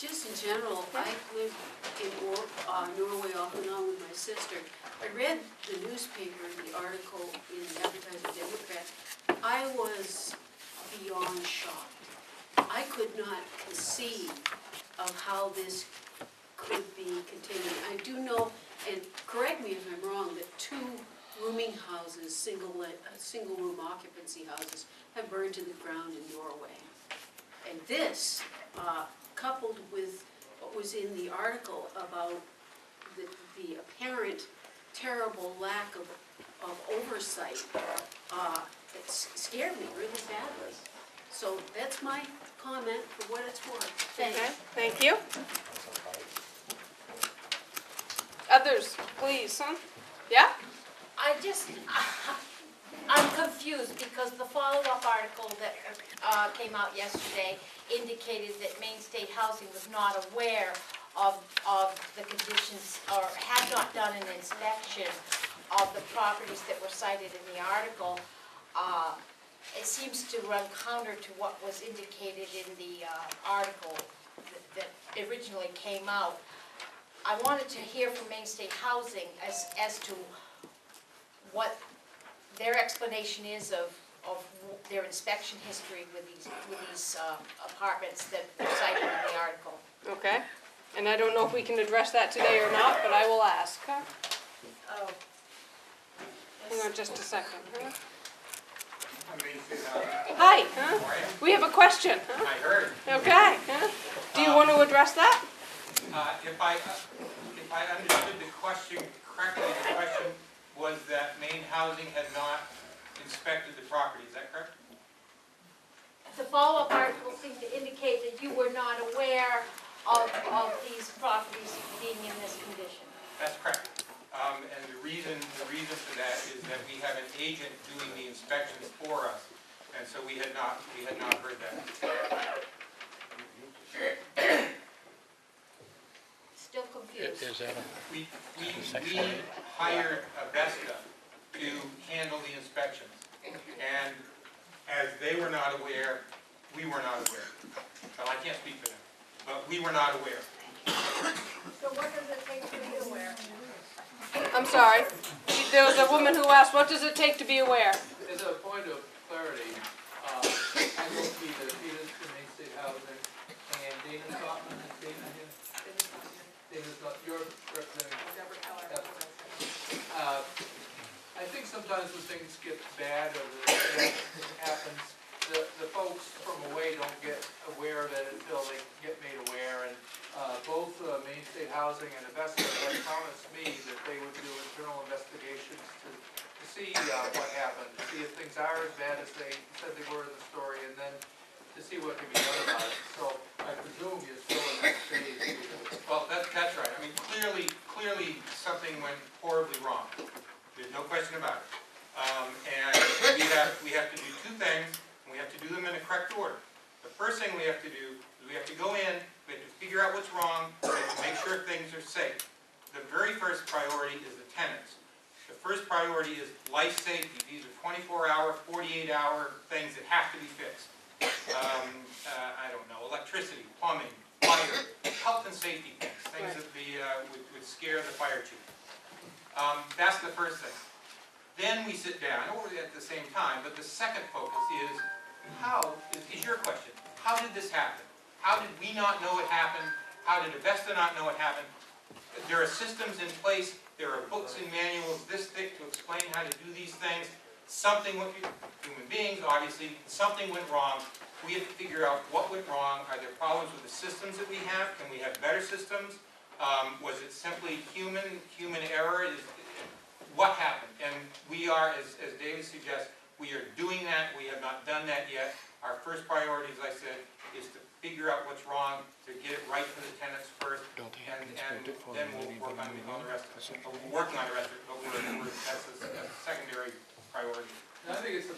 Just in general, I lived in Norway off and on with my sister. I read the newspaper, the article in the Advertiser Democrat. I was beyond shocked. I could not conceive of how this could be continued. I do know, and correct me if I'm wrong, that 2 rooming houses, single room occupancy houses, have burned to the ground in Norway. And this, coupled with what was in the article about the apparent terrible lack of oversight, it scared me really badly. So that's my comment for what it's worth. Thanks. Okay, thank you. Others, please, huh? Yeah? I'm confused because the follow-up article that came out yesterday indicated that Maine State Housing was not aware of the conditions or had not done an inspection of the properties that were cited in the article. It seems to run counter to what was indicated in the article that originally came out. I wanted to hear from Maine State Housing as to what their explanation is of their inspection history with these apartments that were cited in the article. Okay. And I don't know if we can address that today or not, but I will ask. Huh? Oh. Hang on just a second. Huh? Hi. Hi. Huh? We have a question. Huh? I heard. Okay. Huh? Do you want to address that? If I understood the question correctly, the question was that Maine Housing had not inspected the property. Is that correct? The follow-up article seemed to indicate that you were not aware of these properties being in this condition. That's correct. And the reason for that is that we have an agent doing the inspections for us, and so we had not heard that. Still confused. We hired Avesta to handle the inspections, and as they were not aware, we were not aware. Well, I can't speak for them, but we were not aware. So what does it take to be aware? I'm sorry. There was a woman who asked, what does it take to be aware? As a point of clarity, I will be the Peters from Maine State Housing, and Dana Stockman, is Dana here? Dana's not, you're representing. I think sometimes when things get bad or it happens, the folks from away don't get aware of it until they get made aware. And both Maine State Housing and Avesta have promised me that they would do internal investigations to see what happened, to see if things are as bad as they said they were in the story, and then to see what can be done about it. So I presume you're still in that stage. Well, that's right. I mean, clearly something went horribly wrong. There's no question about it. And we have to do 2 things, and we have to do them in the correct order. The first thing we have to do is we have to go in, we have to figure out what's wrong, we have to make sure things are safe. The very first priority is the tenants. The first priority is life safety. These are 24-hour, 48-hour things that have to be fixed. I don't know, electricity, plumbing, fire, health and safety things that would scare the fire chief. That's the first thing. Then we sit down, or at the same time, but the second focus is your question. How did this happen? How did we not know it happened? How did Avesta not know it happened? There are systems in place, there are books and manuals this thick to explain how to do these things. Something went, human beings obviously, something went wrong. We have to figure out what went wrong. Are there problems with the systems that we have? Can we have better systems? Was it simply human error? What happened? And we are, as David suggests, we are doing that. We have not done that yet. Our first priority, as I said, is to figure out what's wrong, to get it right for the tenants first, and then we'll work on the rest of it. We're working on the rest of it, but that's a secondary priority. And I think it's